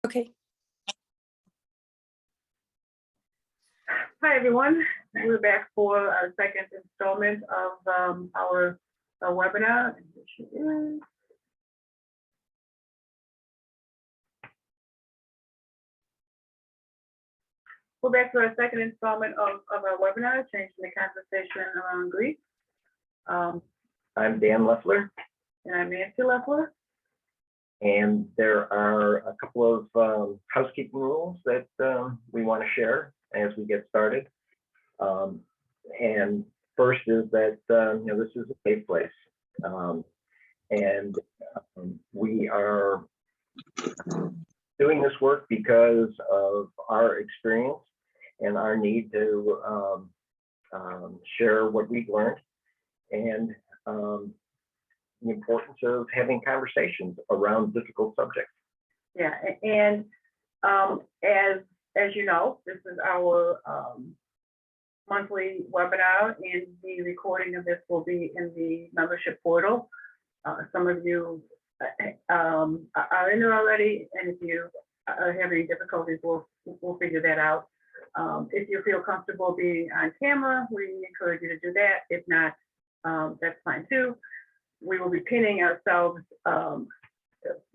Okay. Hi, everyone. We're back for our second installment of our webinar. We're back to our second installment of our webinar, Changing the Conversation Around Grief. I'm Dan Leffler. And I'm Nancy Leffler. And there are a couple of housekeeping rules that we want to share as we get started. And first is that this is a safe place. We are doing this work because of our experience and our need to share what we've learned and the importance of having conversations around difficult subjects. Yeah, and as you know, this is our monthly webinar, and the recording of this will be in the membership portal. Some of you are in there already, and if you are having difficulties, we'll figure that out. If you feel comfortable being on camera, we encourage you to do that. If not, that's fine too. We will be pinning ourselves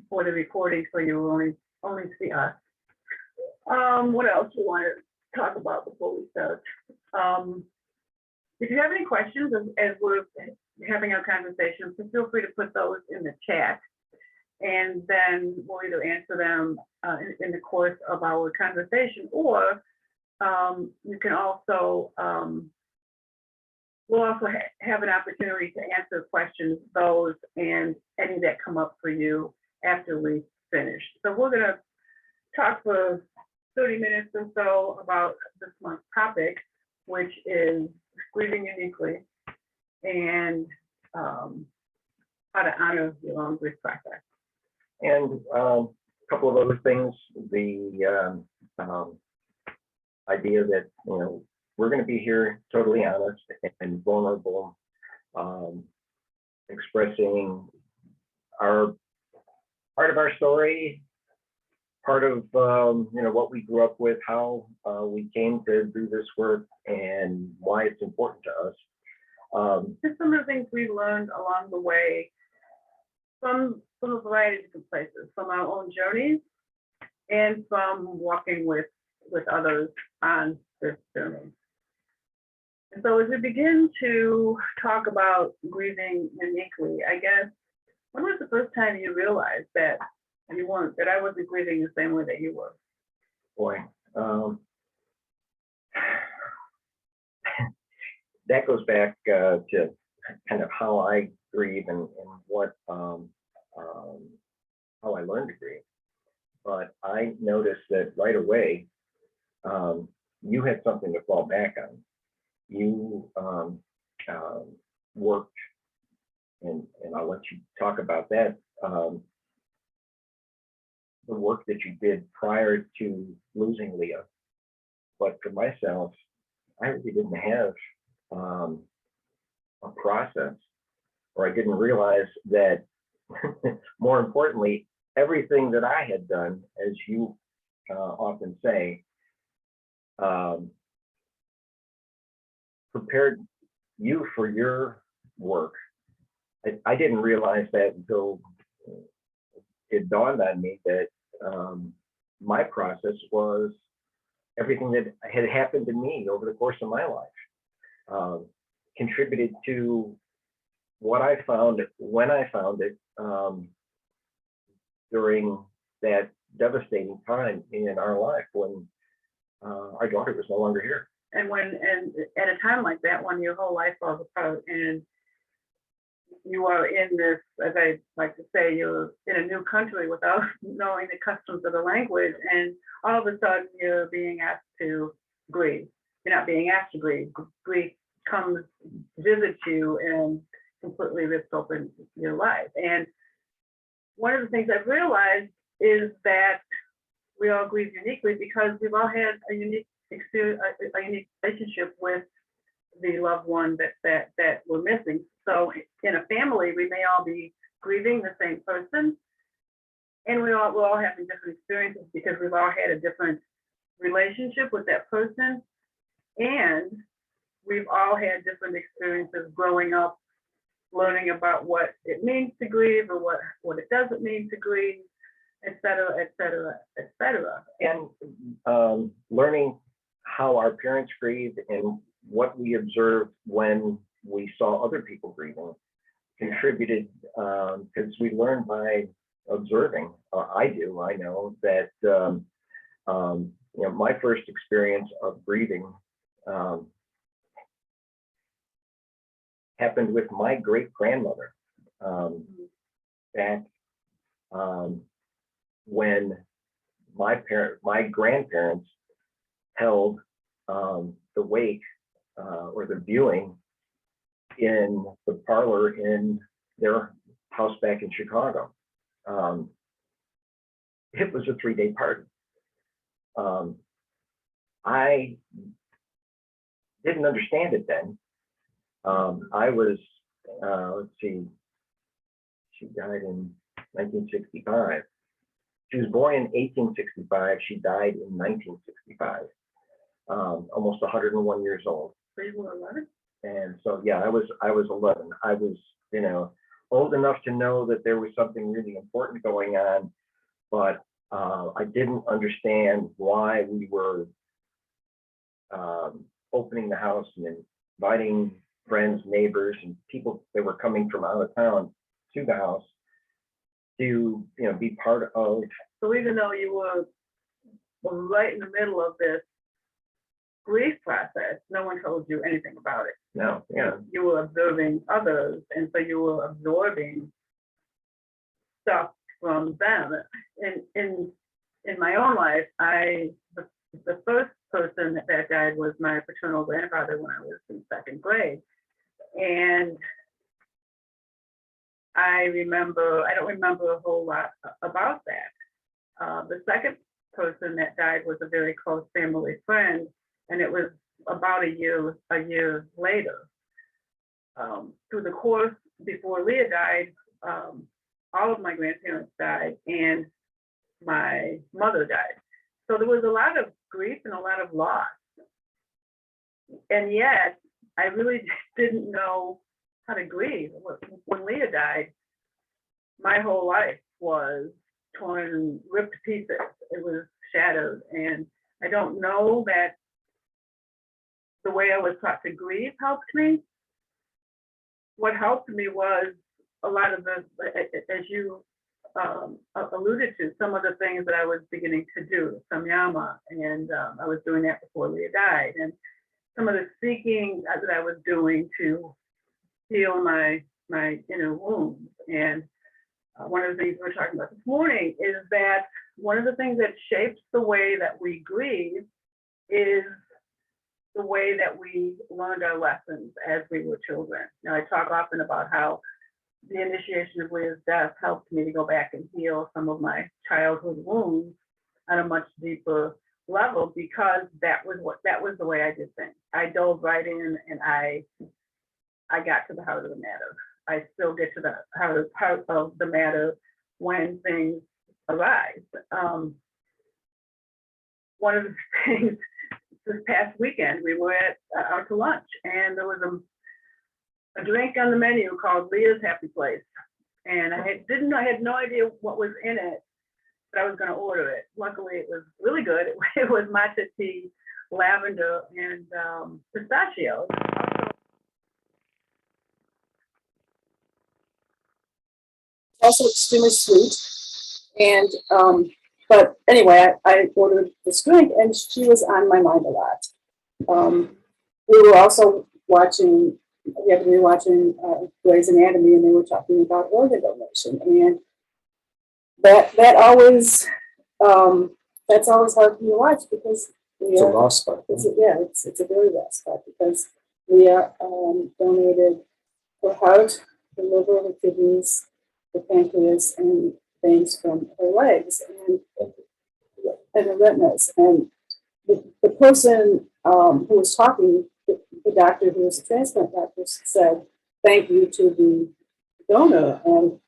for the recording, so you will only see us. What else do we want to talk about before we start? If you have any questions as we're having our conversation, please feel free to put those in the chat, and then we'll either answer them in the course of our conversation, or you can also we'll also have an opportunity to answer questions, those and any that come up for you after we finish. So we're going to talk for 30 minutes or so about this month's topic, which is grieving uniquely and how to honor your own grief process. And a couple of other things, the idea that, we're going to be here totally honest and vulnerable, expressing our part of our story, part of what we grew up with, how we came to do this work, and why it's important to us. Just some of the things we learned along the way from a variety of different places, from our own journeys and from walking with others on this journey. And so as we begin to talk about grieving uniquely, I guess, when was the first time you realized that I wasn't grieving the same way that you were? Boy, that goes back to kind of how I grieve and what how I learned to grieve. But I noticed that right away, you had something to fall back on. You worked, and I'll let you talk about that, the work that you did prior to losing Leah. But for myself, I really didn't have a process, or I didn't realize that, more importantly, everything that I had done, as you often say, prepared you for your work. I didn't realize that until it dawned on me that my process was everything that had happened to me over the course of my life, contributed to what I found when I found it during that devastating time in our life when our daughter was no longer here. And at a time like that, when your whole life falls apart and you are in this, as I like to say, you're in a new country without knowing the customs of the language, and all of a sudden you're being asked to grieve. You're not being asked to grieve. Grief comes, visits you, and completely rips open your life. And one of the things I've realized is that we all grieve uniquely because we've all had a unique experience, a unique relationship with the loved one that we're missing. So in a family, we may all be grieving the same person, And we're all having different experiences because we've all had a different relationship with that person. And we've all had different experiences growing up, learning about what it means to grieve or what it doesn't mean to grieve, et cetera, et cetera, et cetera. And learning how our parents grieved and what we observed when we saw other people grieving contributed, because we learn by observing. I know that my first experience of grieving happened with my great grandmother back when my grandparents held the wake or the viewing in the parlor in their house back in Chicago. It was a 3-day party. I didn't understand it then. I was, let's see, she died in 1965. She was born in 1865. She died in 1965, almost 101 years old. So you were 11? And so, yeah, I was 11. I was, old enough to know that there was something really important going on, but I didn't understand why we were opening the house and inviting friends, neighbors, and people that were coming from out of town to the house to, be part of. So even though you were right in the middle of this grief process, no one told you anything about it. No, yeah. You were observing others, and so you were absorbing stuff from them. In my own life, the first person that died was my paternal grandfather when I was in 2nd grade. And I don't remember a whole lot about that. The second person that died was a very close family friend, and it was about a year later. Through the course before Leah died, all of my grandparents died and my mother died. So there was a lot of grief and a lot of loss. And yet I really didn't know how to grieve. When Leah died, my whole life was torn and ripped to pieces. It was shattered. And I don't know that the way I was taught to grieve helped me. What helped me was a lot of the, as you alluded to, some of the things that I was beginning to do, samyama, and I was doing that before Leah died, and some of the seeking that I was doing to heal my inner wounds. And one of the things we're talking about this morning is that one of the things that shapes the way that we grieve is the way that we learned our lessons as we were children. I talk often about how the initiation of Leah's death helped me to go back and heal some of my childhood wounds on a much deeper level, because that was the way I did things. I dove right in and I got to the heart of the matter. I still get to the heart of the matter when things arise. One of the things this past weekend, we were out to lunch, and there was a drink on the menu called Leah's Happy Place. And I had no idea what was in it, but I was going to order it. Luckily, it was really good. It was matcha tea, lavender, and pistachios. Also extremely sweet. And but anyway, I ordered this drink, and she was on my mind a lot. We were also watching Grey's Anatomy, and they were talking about organ donation, and that always that's always hard for me to watch, because It's a lost spot. it's a very lost spot, because Leah donated her heart, her liver, her kidneys, the pancreas, and veins from her legs and her retinas. And the person who was talking, the doctor who was a transplant doctor, said thank you to the donor. And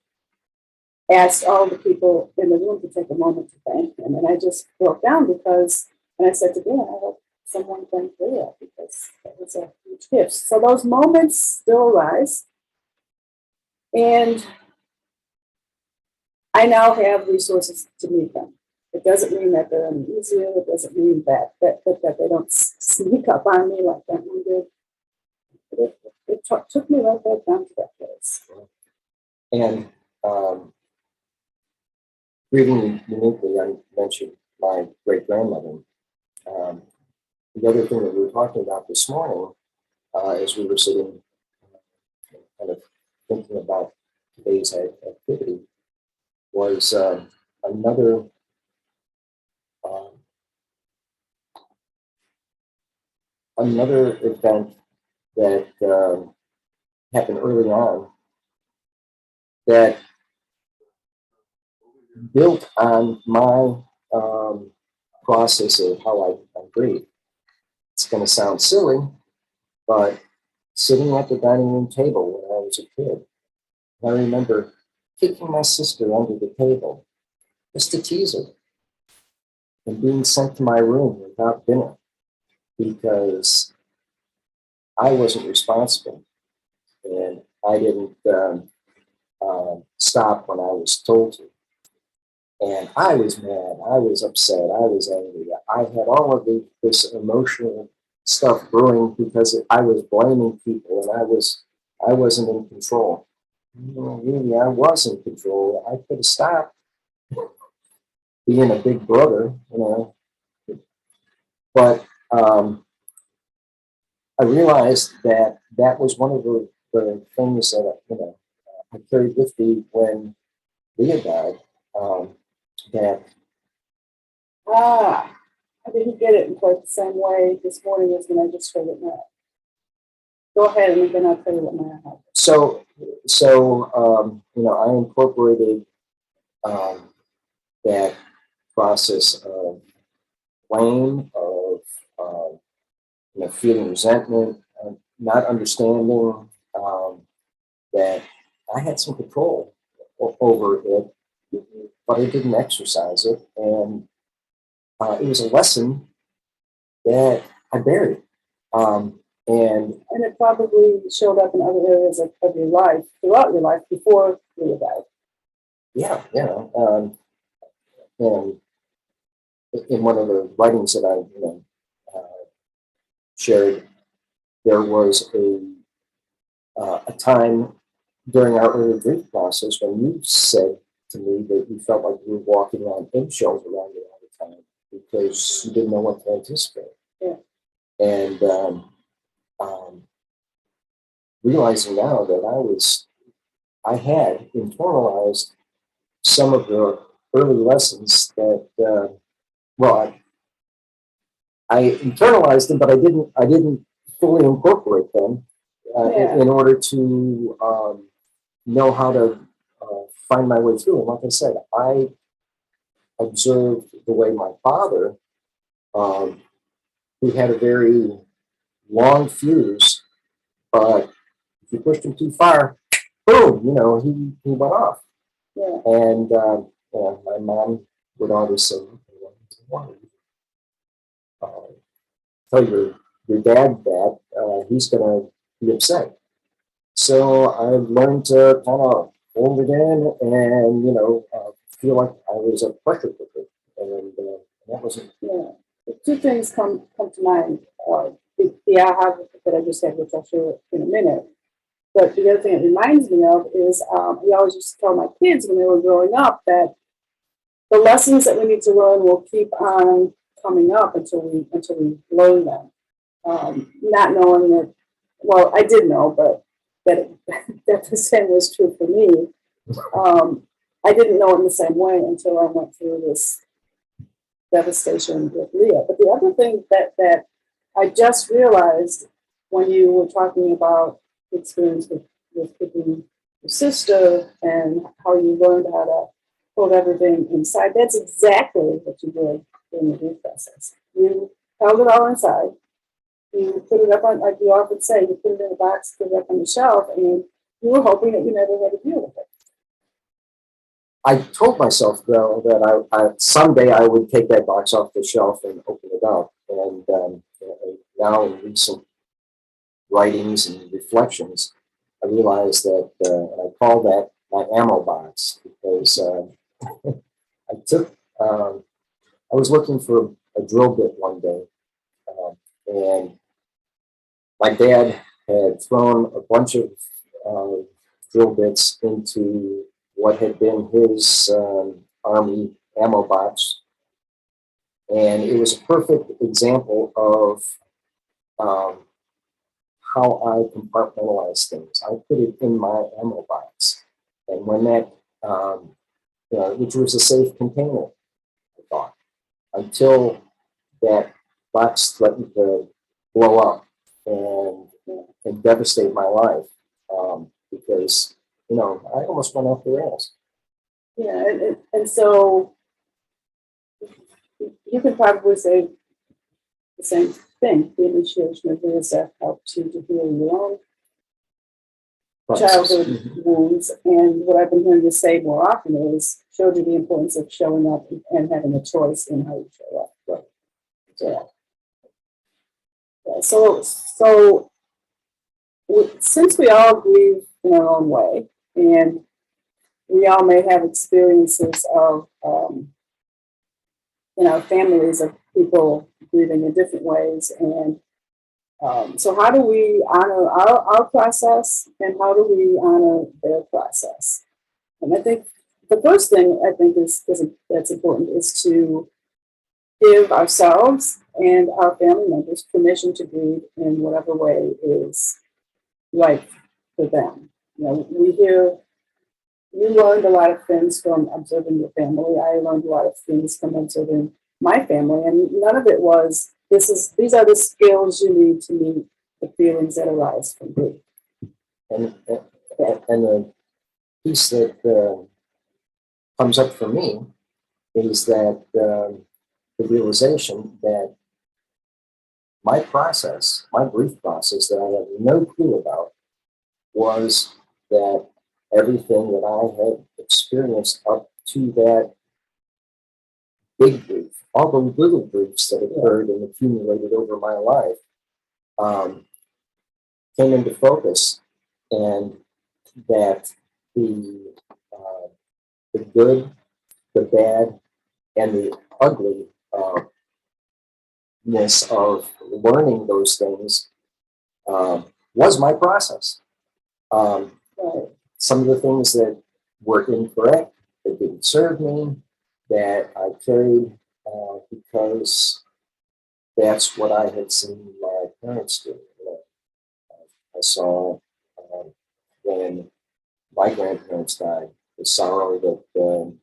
asked all the people in the room to take a moment to thank him. And I just broke down because, and I said to Dan, I hope someone thanked Leah because that was a huge gift. So those moments still arise. And I now have resources to meet them. It doesn't mean that they're any easier. It doesn't mean that they don't sneak up on me like that one did. It took me right back down to that place. And Grieving Uniquely, I mentioned my great-grandmother. The other thing that we were talking about this morning, as we were sitting kind of thinking about today's activity, was another another event that happened early on that built on my process of how I grieve. It's going to sound silly, but sitting at the dining room table when I was a kid, I remember kicking my sister under the table just to tease her and being sent to my room without dinner because I wasn't responsible and I didn't stop when I was told to. And I was mad, I was upset, I was angry. I had all of this emotional stuff brewing because I was blaming people and I wasn't in control. Really, I was in control. I could have stopped being a big brother, But I realized that that was one of the things that I carried with me when Leah died. That I didn't get it in quite the same way this morning as when I just heard it now. Go ahead, and then I'll tell you what my aha. so I incorporated that process of blame, of feeling resentment, not understanding that I had some control over it, but I didn't exercise it, and it was a lesson that I buried. And it probably showed up in other areas of your life, throughout your life, before you died. Yeah. And in one of the writings that I shared, there was a time during our early grief process when you said to me that you felt like you were walking on eggshells around you all the time because you didn't know what to anticipate. Yeah. And realizing now that I had internalized some of the early lessons that, I internalized them, but I didn't fully incorporate them in order to know how to find my way through. And like I said, I observed the way my father, who had a very long fuse, but if you pushed him too far, boom, he went off. Yeah. And my mom would always say, tell your dad that he's going to be upset. So I learned to kind of hold it in and, feel like I was a pressure cooker. And that wasn't. Yeah. Two things come to mind. The aha that I just had, which I'll share in a minute. But the other thing it reminds me of is we always used to tell my kids when they were growing up that the lessons that we need to learn will keep on coming up until we learn them. Not knowing that, well, I did know, but that the same was true for me. I didn't know it in the same way until I went through this devastation with Leah. But the other thing that I just realized when you were talking about the experience with picking your sister and how you learned how to hold everything inside, that's exactly what you did during the grief process. You held it all inside. You put it up on, like you often say, you put it in a box, put it up on the shelf, and you were hoping that you never had to deal with it. I told myself though that I someday I would take that box off the shelf and open it up. And now in recent writings and reflections, I realized that I call that my ammo box because I took I was looking for a drill bit one day, and my dad had thrown a bunch of drill bits into what had been his Army ammo box. And it was a perfect example of how I compartmentalize things. I put it in my ammo box. And when that, which was a safe container, I thought, until that box threatened to blow up and devastate my life, because I almost went off the rails. Yeah, and so you could probably say the same thing. The initiation of VSF helped you to heal your own childhood wounds. And what I've been hearing you say more often is showed you the importance of showing up and having a choice in how you show up. Right. Yeah. So since we all grieve in our own way, and we all may have experiences of in our families of people grieving in different ways, and so how do we honor our process, and how do we honor their process? And I think the first thing I think is that's important is to give ourselves and our family members permission to grieve in whatever way is right for them. We hear you learned a lot of things from observing your family. I learned a lot of things from observing my family, and none of it was these are the skills you need to meet the feelings that arise from grief. And the piece that comes up for me is that the realization that my process, my grief process that I have no clue about, was that everything that I had experienced up to that big grief, all the little griefs that occurred and accumulated over my life, came into focus, and that the good, the bad, and the ugly of learning those things was my process. Some of the things that were incorrect, that didn't serve me, that I carried because that's what I had seen my parents do. I saw when my grandparents died, the sorrow that when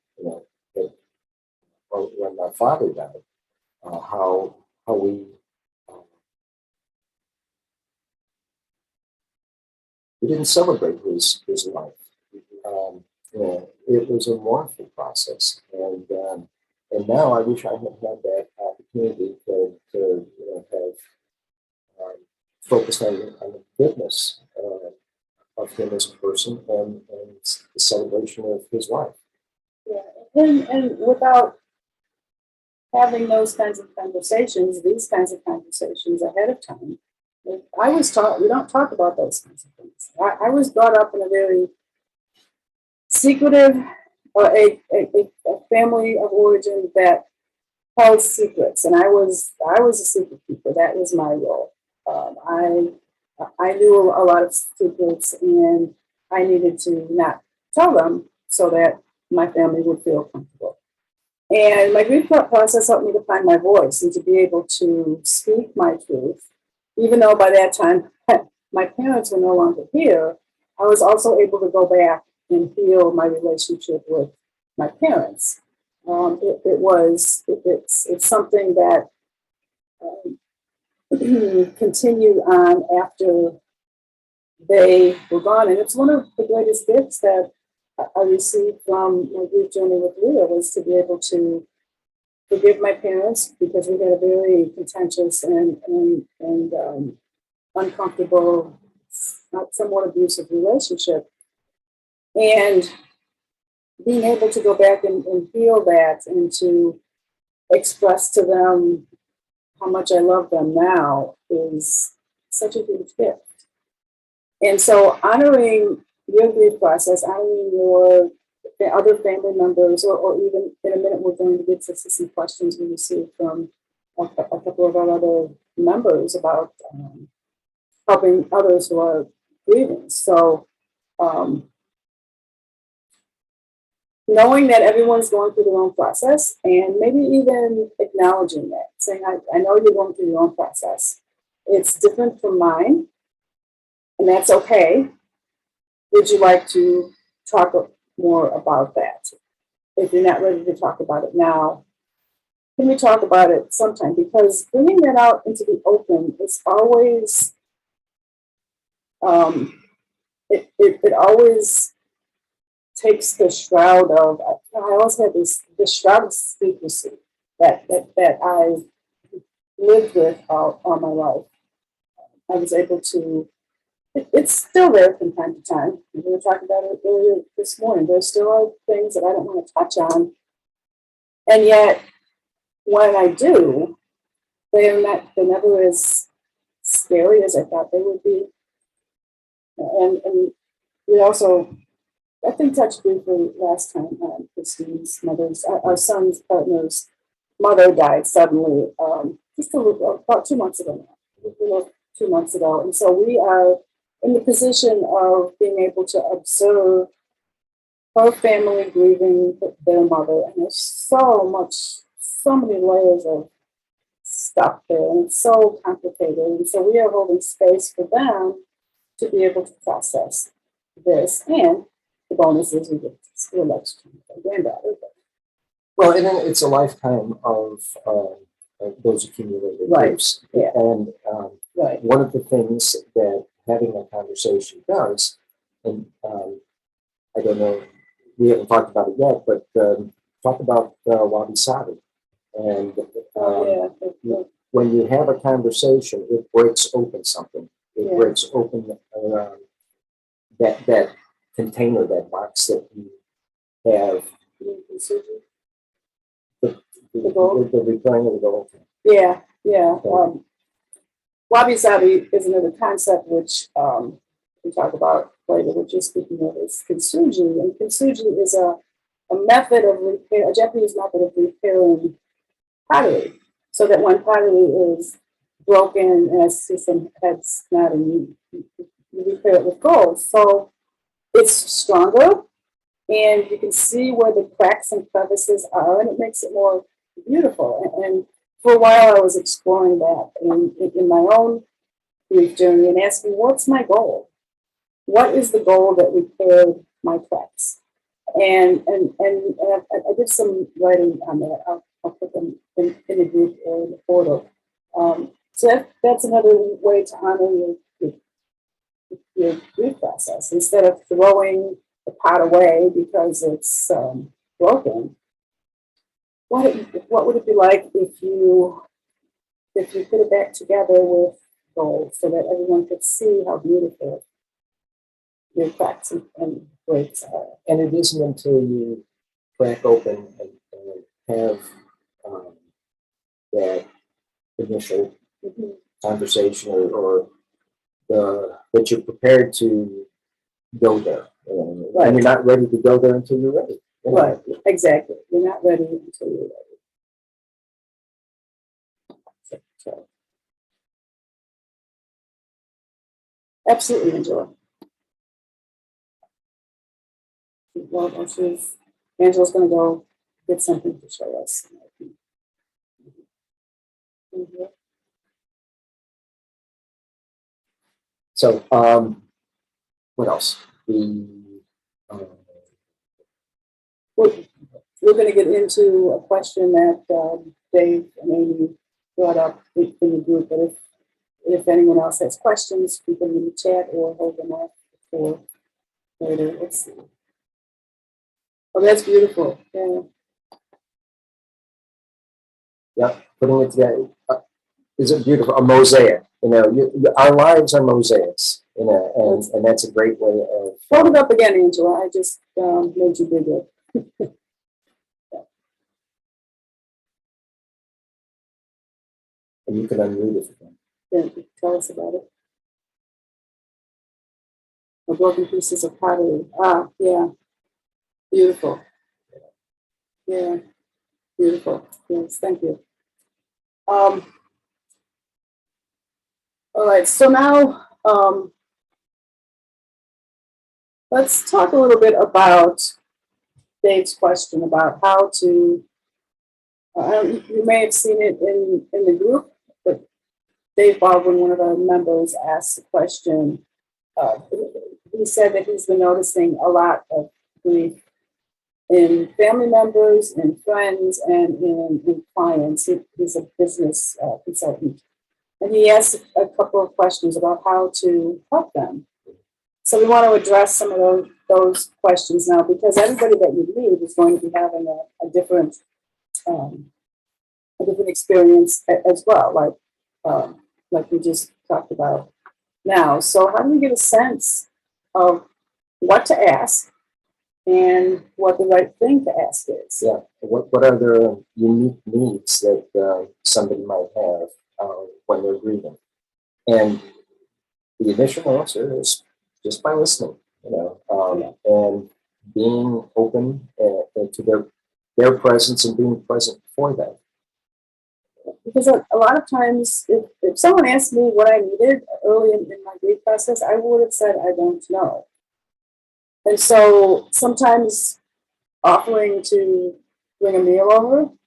my father died, how we didn't celebrate his life. It was a mournful process, and now I wish I had had that opportunity to have focused on the goodness of him as a person and the celebration of his life. Yeah, and without having those kinds of conversations, these kinds of conversations ahead of time, I was taught we don't talk about those kinds of things. I was brought up in a very secretive, a family of origin that held secrets, and I was a secret keeper. That was my role. I knew a lot of secrets, and I needed to not tell them so that my family would feel comfortable. And my grief process helped me to find my voice and to be able to speak my truth, even though by that time my parents were no longer here. I was also able to go back and heal my relationship with my parents. It's something that continued on after they were gone, and it's one of the greatest gifts that I received from my grief journey with Leah, was to be able to forgive my parents, because we had a very contentious and uncomfortable, somewhat abusive relationship. And being able to go back and feel that and to express to them how much I love them now is such a huge gift. And so honoring your grief process, honoring your the other family members, or even in a minute, we're going to get to some questions we received from a couple of our other members about helping others who are grieving. So knowing that everyone's going through their own process and maybe even acknowledging that, saying, I know you're going through your own process. It's different from mine, and that's okay. Would you like to talk more about that? If you're not ready to talk about it now, can we talk about it sometime? Because bringing that out into the open is always, it always takes the shroud of, I always had the shroud of secrecy that I lived with all my life. I was able to, it's still there from time to time. We were talking about it earlier this morning. There still are things that I don't want to touch on. And yet, when I do, they're never as scary as I thought they would be. And we also, I think, touched briefly last time on Christine's mother's, our son's partner's mother died suddenly, just about 2 months ago now, 2 months ago. And so we are in the position of being able to observe her family grieving their mother. And there's so many layers of stuff there, and it's so complicated. And so we are holding space for them to be able to process this. And the bonus is we get to still next to my granddaughter. Well, and then it's a lifetime of those accumulated Right. griefs. Yeah. And Right. one of the things that having a conversation does, and I don't know, we haven't talked about it yet, but talk about wabi sabi. And when you have a conversation, it breaks open something. It breaks open that container, that box that you have. The replaying of the goal. Yeah. Wabi sabi is another concept which we talk about later, which you're speaking of is kintsugi. And kintsugi is a method of repair, a Japanese method of repairing pottery, so that when pottery is broken and has some heads nodding, you repair it with gold. So it's stronger, and you can see where the cracks and crevices are, and it makes it more beautiful. And for a while, I was exploring that in my own grief journey and asking, what's my goal? What is the goal that repaired my cracks? And I did some writing on that. I'll put them in the group or in the portal. So that's another way to honor your grief process. Instead of throwing the pot away because it's broken, what would it be like if you put it back together with gold so that everyone could see how beautiful your cracks and breaks are? And it isn't until you crack open and have that initial conversation or that you're prepared to go there. Right. And you're not ready to go there until you're ready. Right, exactly. You're not ready until you're ready. So, absolutely enjoy. Well, Angela's going to go get something to show us. So, what else? We're going to get into a question that Dave and Amy brought up in the group, but if anyone else has questions, keep them in the chat or hold them up for later. Let's see. Oh, that's beautiful. Yeah. Yeah, putting it together. Is it beautiful? A mosaic. Our lives are mosaics. And that's a great way of. Hold it up again, Angela. I just made you bigger. And you can unmute it again. Then tell us about it. The broken pieces of pottery. Ah, yeah. Beautiful. Yeah. Beautiful. Yes, thank you. All right, so now let's talk a little bit about Dave's question about how to, you may have seen it in the group, but Dave Baldwin, one of our members, asked the question. He said that he's been noticing a lot of grief in family members, in friends, and in clients. He's a business consultant. And he asked a couple of questions about how to help them. So we want to address some of those questions now, because everybody that you meet is going to be having a different experience as well, like we just talked about now. So how do we get a sense of what to ask and what the right thing to ask is? Yeah. What are the unique needs that somebody might have when they're grieving? And the initial answer is just by listening, and being open to their presence and being present for them. Because a lot of times, if someone asked me what I needed early in my grief process, I would have said, I don't know. And so sometimes offering to bring a meal over, and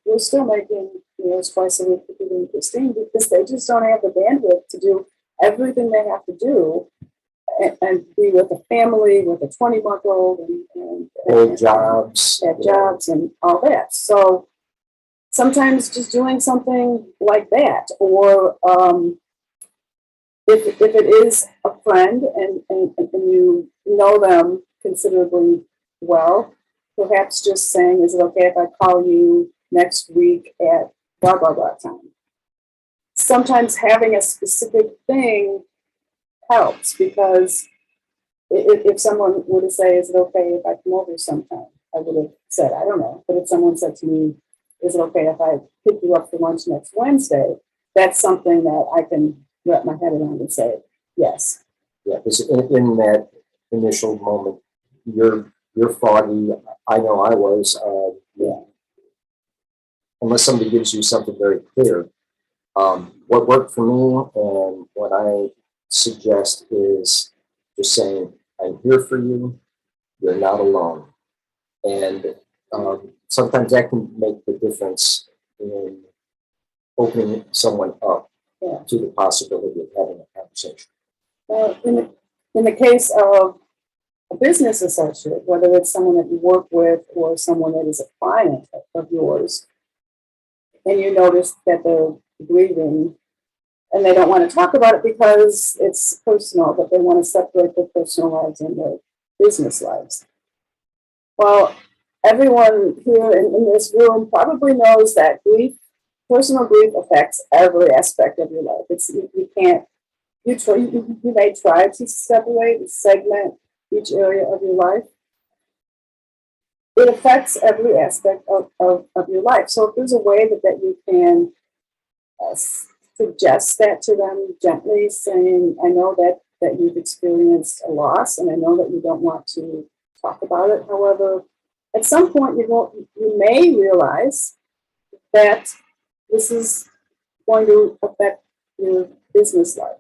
we're still making meals twice a week for Peter and Christine, because they just don't have the bandwidth to do everything they have to do and be with a family with a 20-month-old and jobs, have jobs and all that. So sometimes just doing something like that, or if it is a friend and you know them considerably well, perhaps just saying, is it okay if I call you next week at blah, blah, blah time? Sometimes having a specific thing helps, because if someone were to say, is it okay if I come over sometime? I would have said, I don't know. But if someone said to me, is it okay if I pick you up for lunch next Wednesday? That's something that I can wrap my head around and say, yes. Yeah, because in that initial moment, you're foggy. I know I was. Unless somebody gives you something very clear. What worked for me and what I suggest is just saying, I'm here for you. You're not alone. And sometimes that can make the difference in opening someone up to the possibility of having a conversation. In the case of a business associate, whether it's someone that you work with or someone that is a client of yours, and you notice that they're grieving and they don't want to talk about it because it's personal, but they want to separate their personal lives and their business lives. Well, everyone here in this room probably knows that personal grief affects every aspect of your life. You may try to separate and segment each area of your life. It affects every aspect of your life. So if there's a way that you can suggest that to them gently, saying, I know that you've experienced a loss and I know that you don't want to talk about it. However, at some point you may realize that this is going to affect your business life.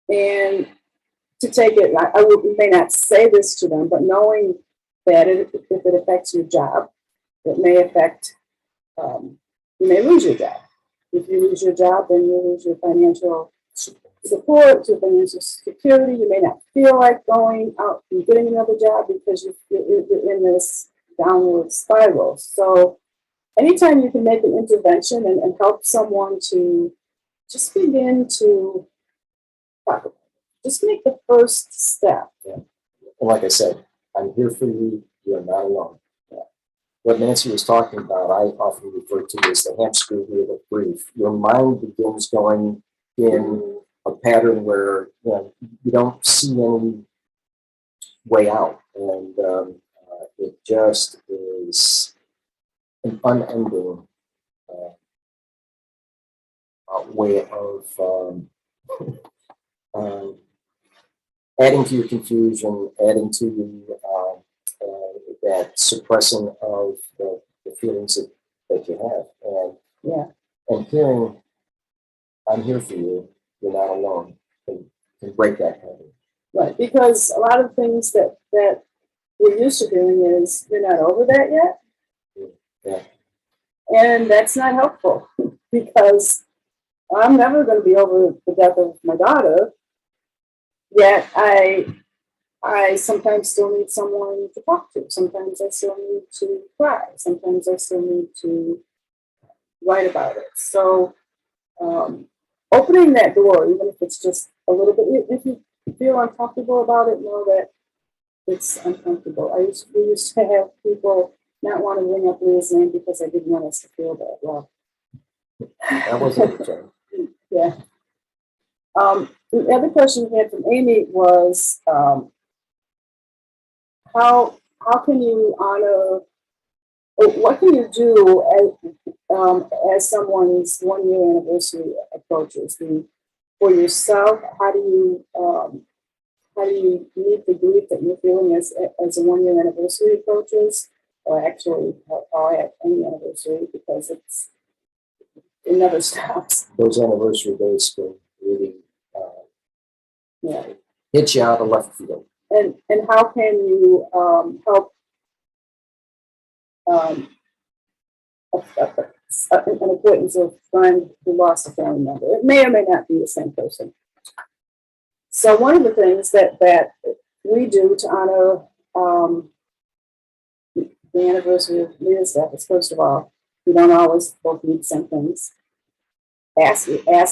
And to take it, may not say this to them, but knowing that if it affects your job, it may affect, you may lose your job. If you lose your job, then you lose your financial support, your financial security. You may not feel like going out and getting another job because you're in this downward spiral. So anytime you can make an intervention and help someone to just begin to talk about it, just make the first step. Yeah. And like I said, I'm here for you. You're not alone. Yeah. What Nancy was talking about, I often refer to as the hamster wheel of grief. Your mind begins going in a pattern where you don't see any way out. And It just is an unending way of um, adding to your confusion, adding to that suppressing of the feelings that you have. And Yeah. And hearing, I'm here for you, you're not alone, can break that habit. Right, because a lot of things that we're used to doing is, you're not over that yet. Yeah. And that's not helpful because I'm never going to be over the death of my daughter. Yet I sometimes still need someone to talk to. Sometimes I still need to cry. Sometimes I still need to write about it. So opening that door, even if it's just a little bit, if you feel uncomfortable about it, know that it's uncomfortable. We used to have people not want to bring up Leah's name because I didn't want us to feel that. Well, That wasn't the term. yeah. The other question we had from Amy was how can you honor, or what can you do as someone's 1 year anniversary approaches? For yourself, how do you meet the grief that you're feeling as a 1 year anniversary approaches, or actually at any anniversary, because it never stops. Those anniversary days can really Yeah. hit you out of left field. And how can you help an acquaintance or friend who lost a family member? It may or may not be the same person. So one of the things that we do to honor the anniversary of Leah's death is, first of all, we don't always both need the same things. Ask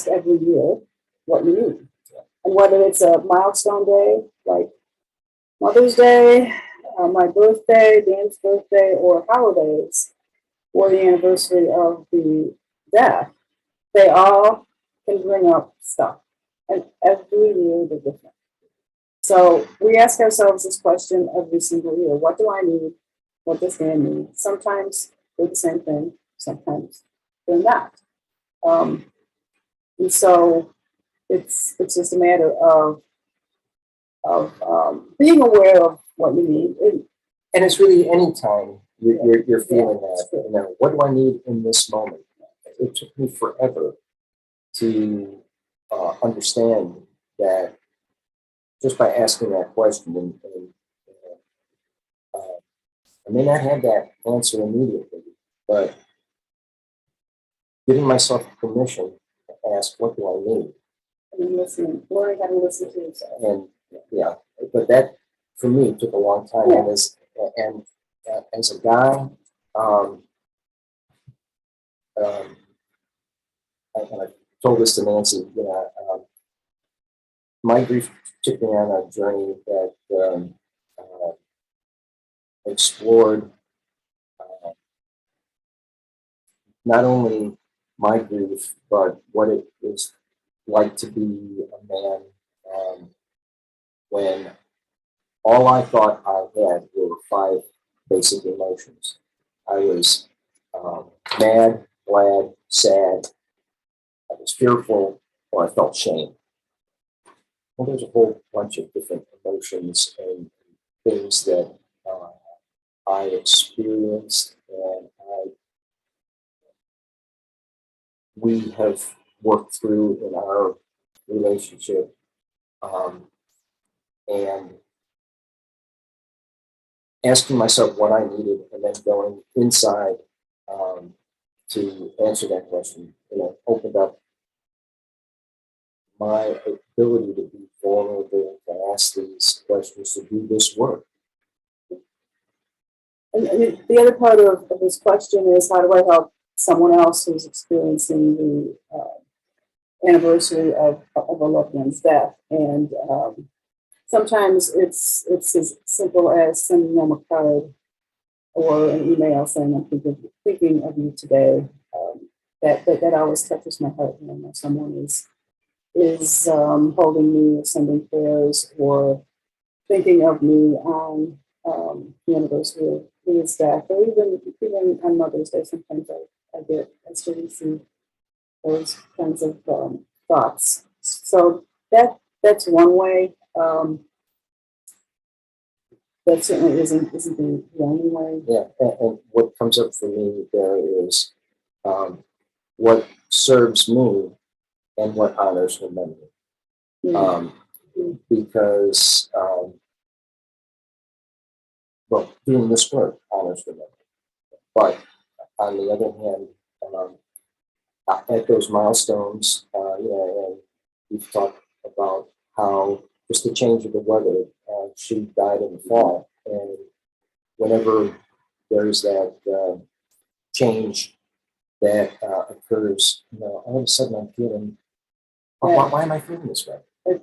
every year what you need. And whether it's a milestone day, like Mother's Day, my birthday, Dan's birthday, or holidays, or the anniversary of the death, they all can bring up stuff. And every year they're different. So we ask ourselves this question every single year. What do I need? What does Dan need? Sometimes they're the same thing. Sometimes they're not. And so it's just a matter of being aware of what you need. And it's really any time you're feeling that, you know, what do I need in this moment? It took me forever to understand that just by asking that question, and I may not have that answer immediately, but giving myself permission to ask, what do I need? And listening, learning how to listen to yourself. And yeah, but that for me took a long time. Yeah. And as a guy, I told this to Nancy, you know, my grief took me on a journey that explored not only my grief, but what it was like to be a man when all I thought I had were 5 basic emotions. I was mad, glad, sad. I was fearful, or I felt shame. Well, there's a whole bunch of different emotions and things that I experienced, and we have worked through in our relationship, and asking myself what I needed, and then going inside to answer that question. You know, opened up my ability to be vulnerable, to ask these questions, to do this work. And the other part of this question is, how do I help someone else who's experiencing the anniversary of a loved one's death? And sometimes it's as simple as sending them a card or an email saying, I'm thinking of you today. That always touches my heart when I know someone is holding me or sending prayers or thinking of me on the anniversary of his death, or even on Mother's Day, sometimes I still receive those kinds of thoughts. So that's one way. That certainly isn't the only way. Yeah, and what comes up for me there is what serves me and what honors her memory. Because, well, doing this work honors her memory. But on the other hand, at those milestones, and we've talked about how just the change of the weather, she died in the fall. And whenever there's that change that occurs, all of a sudden I'm feeling, why am I feeling this way?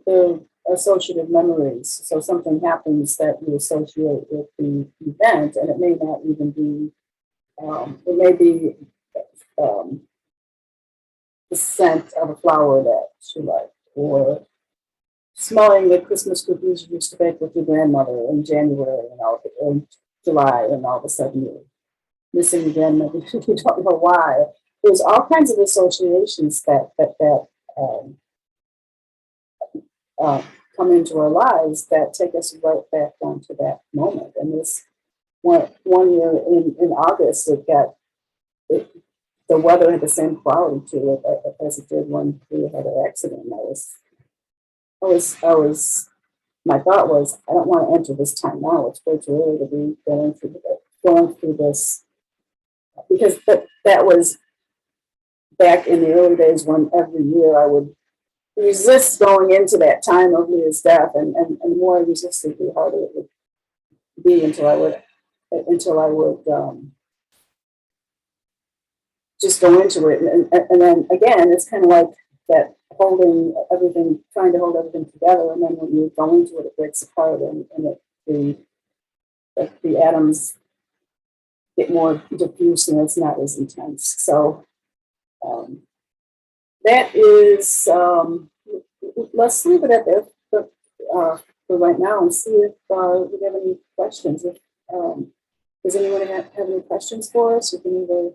The associative memories. So something happens that you associate with the event, and it may not even be, it may be the scent of a flower that she liked, or smelling the Christmas cookies you used to bake with your grandmother in January and all, in July, and all of a sudden you're missing again. Maybe you don't know why. There's all kinds of associations that come into our lives that take us right back down to that moment. And this one year in August, the weather had the same quality to it as it did when we had our accident. My thought was, I don't want to enter this time now. It's way too early to be going through this, because that was back in the early days when every year I would resist going into that time of Leah's death, and the more I resisted, the harder it would be until I would just go into it. And then again, it's kind of like that trying to hold everything together, and then when you go into it, it breaks apart, and the atoms get more diffuse and it's not as intense. So that is, let's leave it at that for right now, and see if we have any questions. Does anyone have any questions for us? We can either.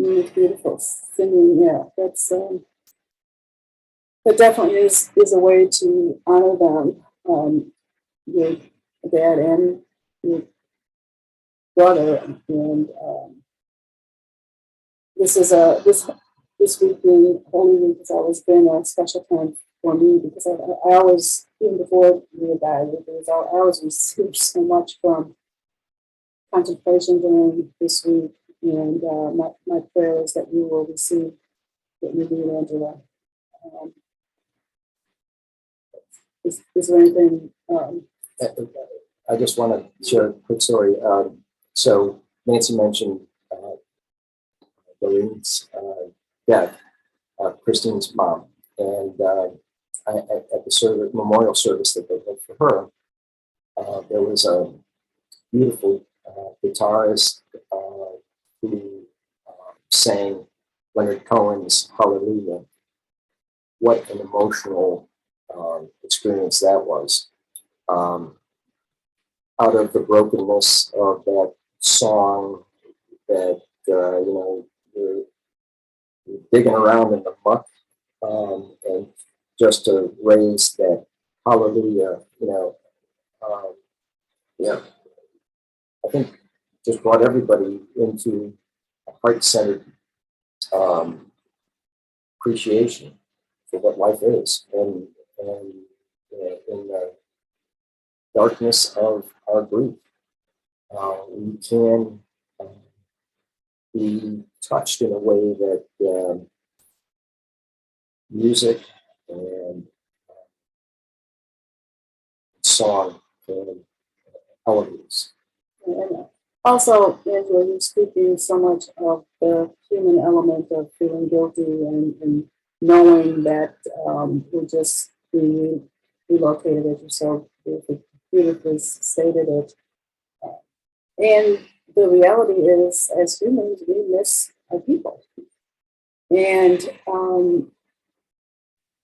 It's beautiful singing. Yeah, that definitely is a way to honor them, your dad and your brother. And this week being Holy Week has always been a special time for me, because I always, even before Leah died, I always received so much from contemplation during this week. And my prayer is that you will receive what you need, Angela. Is there anything? I just want to share a quick story. So Nancy mentioned Doreen's death, Christine's mom, and at the memorial service that they had for her, there was a beautiful guitarist who sang Leonard Cohen's Hallelujah. What an emotional experience that was. Out of the brokenness of that song, that you're digging around in the muck, and just to raise that hallelujah, I think just brought everybody into a heart-centered appreciation for what life is, and in the darkness of our grief, we can be touched in a way that music and song can elevate. And also, Angela, you're speaking so much of the human element of feeling guilty and knowing that we're just being relocated, as you so beautifully stated it. And the reality is, as humans, we miss our people. And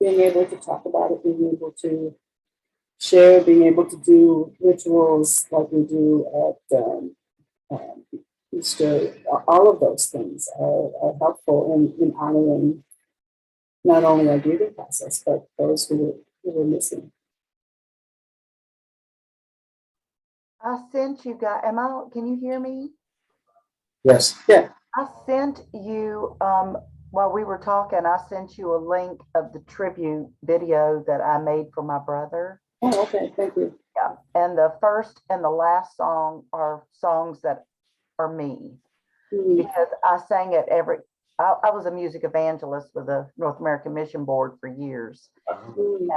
being able to talk about it, being able to share, being able to do rituals like we do at Easter, all of those things are helpful in honoring not only our grieving process, but those who were missing. I sent you guys, can you hear me? Yes. Yeah. I sent you, while we were talking, I sent you a link of the tribute video that I made for my brother. Oh, okay. Thank you. Yeah. And the first and the last song are songs that are me, because I sang it I was a music evangelist with the North American Mission Board for years. And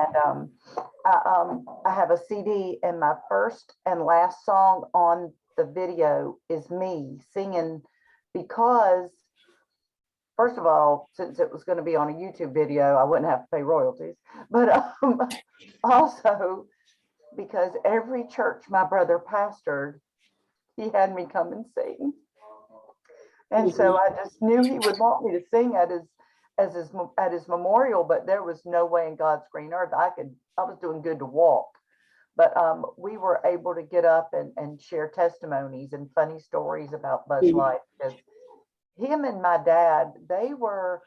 I have a CD, and my first and last song on the video is me singing, because first of all, since it was going to be on a YouTube video, I wouldn't have to pay royalties, but also because every church my brother pastored, he had me come and sing. And so I just knew he would want me to sing at his memorial, but there was no way in God's green earth I was doing good to walk. But we were able to get up and share testimonies and funny stories about Bud's life, because him and my dad, they were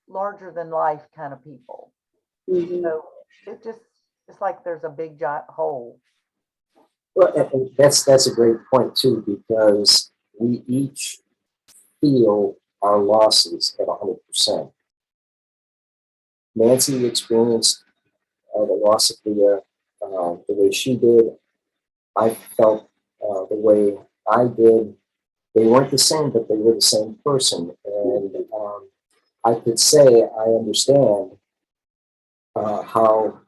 larger than life kind of people. So it's like there's a big giant hole. Well, and that's a great point too, because we each feel our losses at 100%. Nancy experienced the loss of Leah the way she did. I felt the way I did. They weren't the same, but they were the same person. And I could say I understand how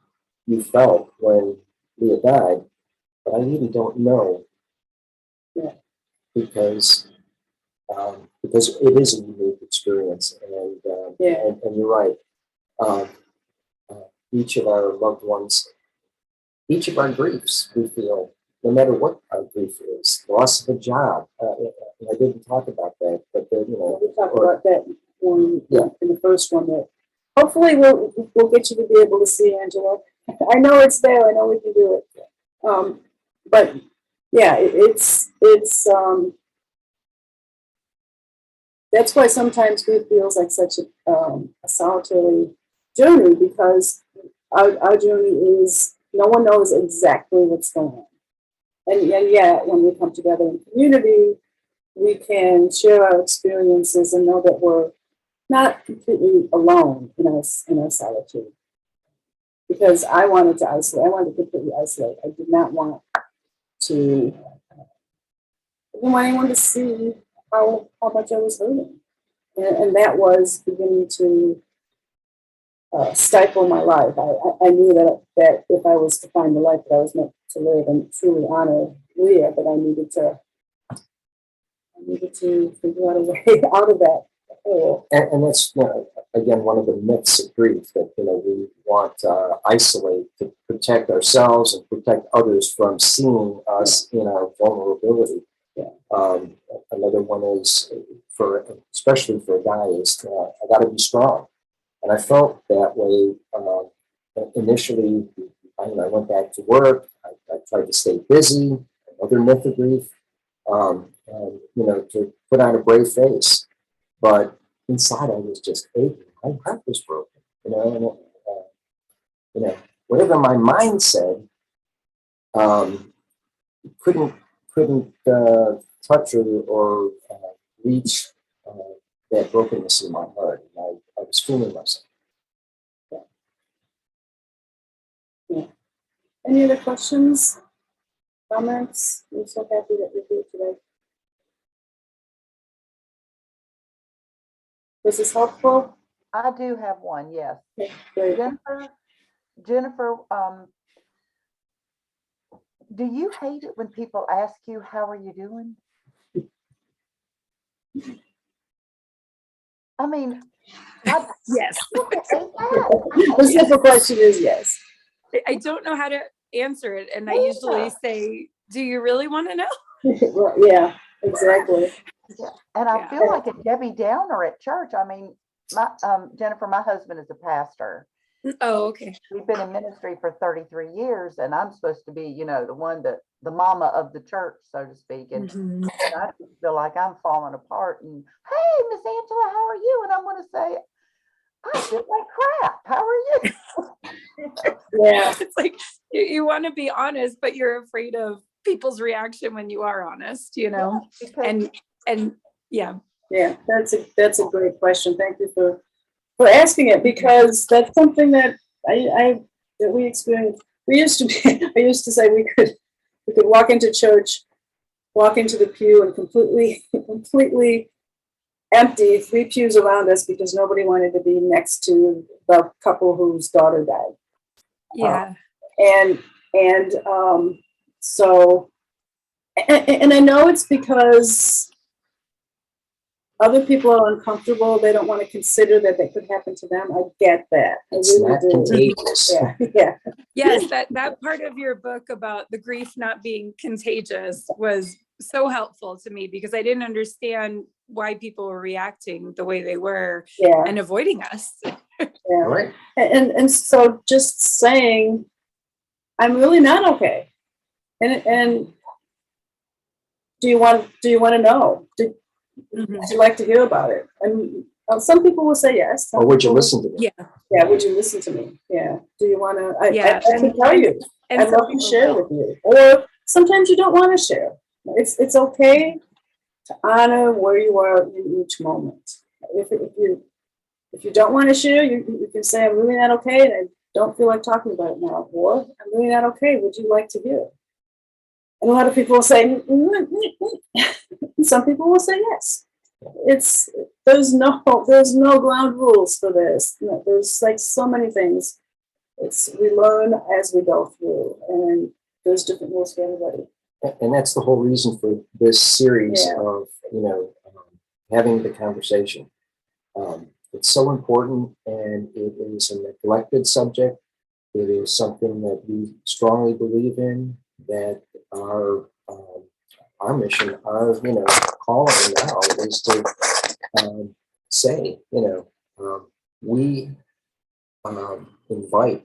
you felt when Leah died, but I really don't know. Yeah. Because it is a unique experience, and you're right. Each of our loved ones, each of our griefs, we feel, no matter what our grief is, loss of a job. I didn't talk about that, but we talked about that one in the first one. That hopefully we'll get you to be able to see, Angela. I know it's there. I know we can do it. But yeah, it's that's why sometimes grief feels like such a solitary journey, because our journey is, no one knows exactly what's going on. And yet, when we come together in community, we can share our experiences and know that we're not completely alone in our solitude. Because I wanted to isolate. I wanted to completely isolate. I did not want to. I didn't want anyone to see how much I was hurting. And that was beginning to stifle my life. I knew that if I was to find the life that I was meant to live and truly honor Leah, that I needed to figure out a way out of that hole. And that's again one of the myths of grief, that we want to isolate to protect ourselves and protect others from seeing us in our vulnerability. Another one is, especially for a guy, is I got to be strong, and I felt that way initially. I went back to work. I tried to stay busy. Another myth of grief, to put on a brave face, but inside I was just aching. My heart was broken. And whatever my mind said, couldn't touch or reach that brokenness in my heart. And I was feeling myself. Yeah. Any other questions, comments? I'm so happy that you're here today. Was this helpful? I do have one, yes. Okay, great. Jennifer, do you hate it when people ask you, how are you doing? I mean, Yes. look at that. The simple question is yes. I don't know how to answer it. And I usually say, do you really want to know? Well, yeah, exactly. Yeah. And I Yeah. feel like a Debbie Downer at church. I mean, my Jennifer, my husband is a pastor. Oh, okay. We've been in ministry for 33 years, and I'm supposed to be, you know, the mama of the church, so to speak. And, Mhm. and I just feel like I'm falling apart. And hey, Miss Angela, how are you? And I'm going to say, I feel like crap. How are you? You know? Yeah, It's like you want to be honest, but you're afraid of people's reaction when you are honest, you know? Because And yeah. yeah, that's a great question. Thank you for asking it, because that's something that that we experienced. We used to be, I used to say we could walk into church, walk into the pew, and completely empty 3 pews around us because nobody wanted to be next to the couple whose daughter died. Yeah. So I know it's because other people are uncomfortable. They don't want to consider that could happen to them. I get that. It's not contagious. Yeah, yeah. Yes, that part of your book about the grief not being contagious was so helpful to me, because I didn't understand why people were reacting the way they were Yeah. and avoiding us. Yeah. Right. And so just saying, I'm really not okay. And do you want to know? Would you like to hear about it? And some people will say yes. Or would you listen to me? Yeah. Yeah, would you listen to me? Yeah. Do you want to? Yeah, I can tell you. And I'd some love to people share will. with you. Or sometimes you don't want to share. It's okay to honor where you are in each moment. If you don't want to share, you can say, I'm really not okay and I don't feel like talking about it now. Or I'm really not okay. Would you like to hear? And a lot of people will say, some people will say yes. There's no ground rules for this. No, there's like so many things. We learn as we go through, and there's different rules for everybody. And that's the whole reason for this series Yeah. of, having the conversation. It's so important, and it is a neglected subject. It is something that we strongly believe in, that our mission, our calling now is to say, we invite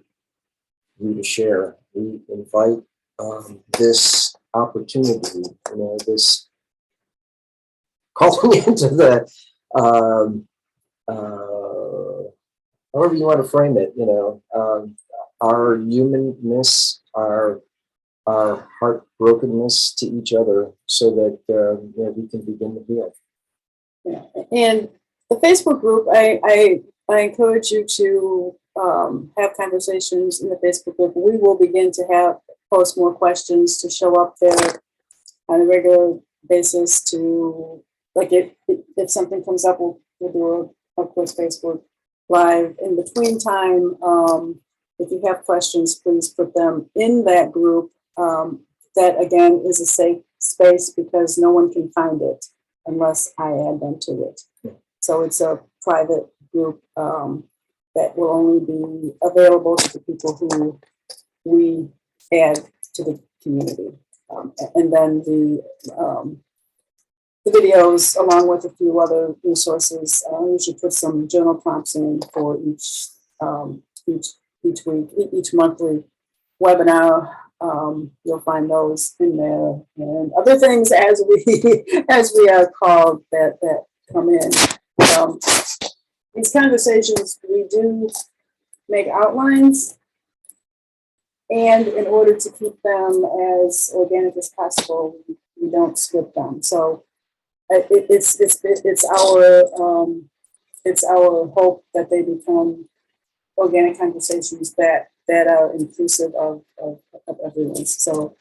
you to share. We invite this opportunity, this calling into the however you want to frame it, our humanness, our heartbrokenness to each other, so that we can begin to heal. Yeah. And the Facebook group, I encourage you to have conversations in the Facebook group. We will begin to post more questions to show up there on a regular basis. To like if something comes up, we'll do of course Facebook Live. In between time, if you have questions, please put them in that group. That again is a safe space because no one can find it unless I add them to it. So it's a private group that will only be available to the people who we add to the community. And then the videos, along with a few other resources, I usually put some journal prompts in for each week, each monthly webinar. You'll find those in there, and other things as we are called that come in. These conversations, we do make outlines, and in order to keep them as organic as possible, we don't script them. So it's our hope that they become organic conversations that are inclusive of everyone. So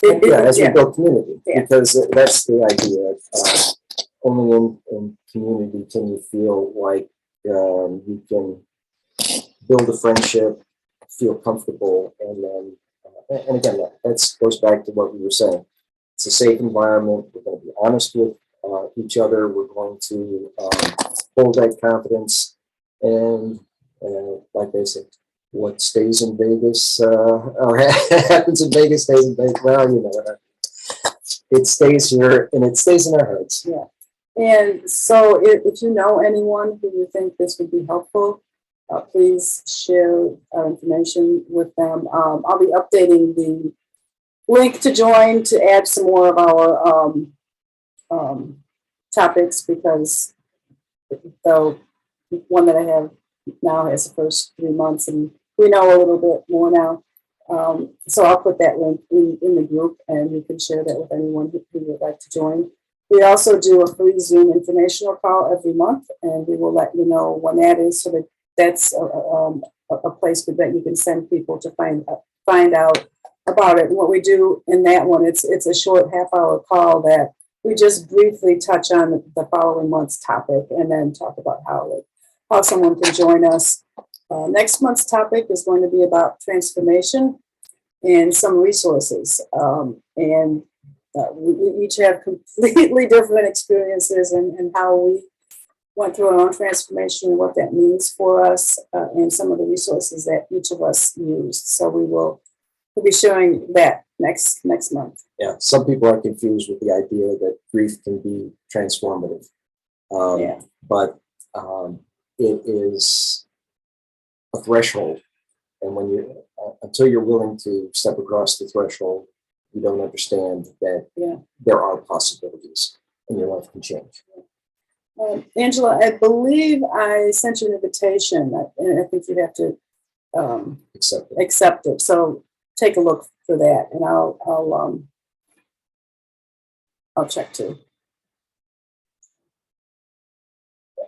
as we build community, because that's the idea. Only in community can you feel like you can build a friendship, feel comfortable, and then and again that goes back to what we were saying. It's a safe environment. We're going to be honest with each other. We're going to hold that confidence, and like they said, what stays in Vegas, or happens in Vegas stays in Vegas. Well, you know, it stays here and it stays in our hearts. Yeah. And so if you know anyone who you think this would be helpful, please share our information with them. I'll be updating the link to join to add some more of our topics, because the one that I have now has the first 3 months, and we know a little bit more now. So I'll put that link in the group, and you can share that with anyone who would like to join. We also do a free Zoom informational call every month, and we will let you know when that is, so that that's a place that you can send people to find out about it. And what we do in that one, it's a short half-hour call that we just briefly touch on the following month's topic, and then talk about how someone can join us. Next month's topic is going to be about transformation and some resources. We each have completely different experiences and how we went through our own transformation and what that means for us, and some of the resources that each of us used. So we'll be sharing that next month. Yeah, some people are confused with the idea that grief can be transformative. Yeah. But it is a threshold. And when you, until you're willing to step across the threshold, you don't understand that there are possibilities and your life can change. Angela, I believe I sent you an invitation, and I think you'd have to accept it. So take a look for that, and I'll check too.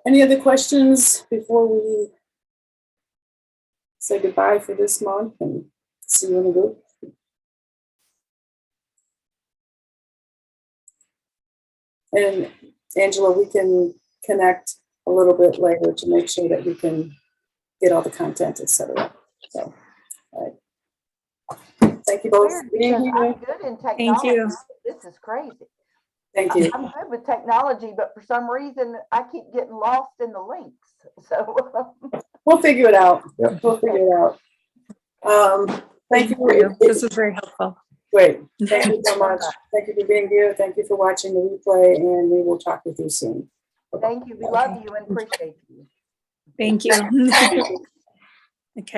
Any other questions before we say goodbye for this month and see you in the group? And Angela, we can connect a little bit later to make sure that we can get all the content, etc. So, all right. Thank you both for being here. I'm good in technology. Thank you. This is crazy. Thank you. I'm good with technology, but for some reason I keep getting lost in the links. So We'll figure it out. Yep. We'll figure it out. Thank you. This was very helpful. Great. Thank you so much. Thank you for being here. Thank you for watching the replay, and we will talk with you soon. thank you. We love you and appreciate you. Thank you. Okay.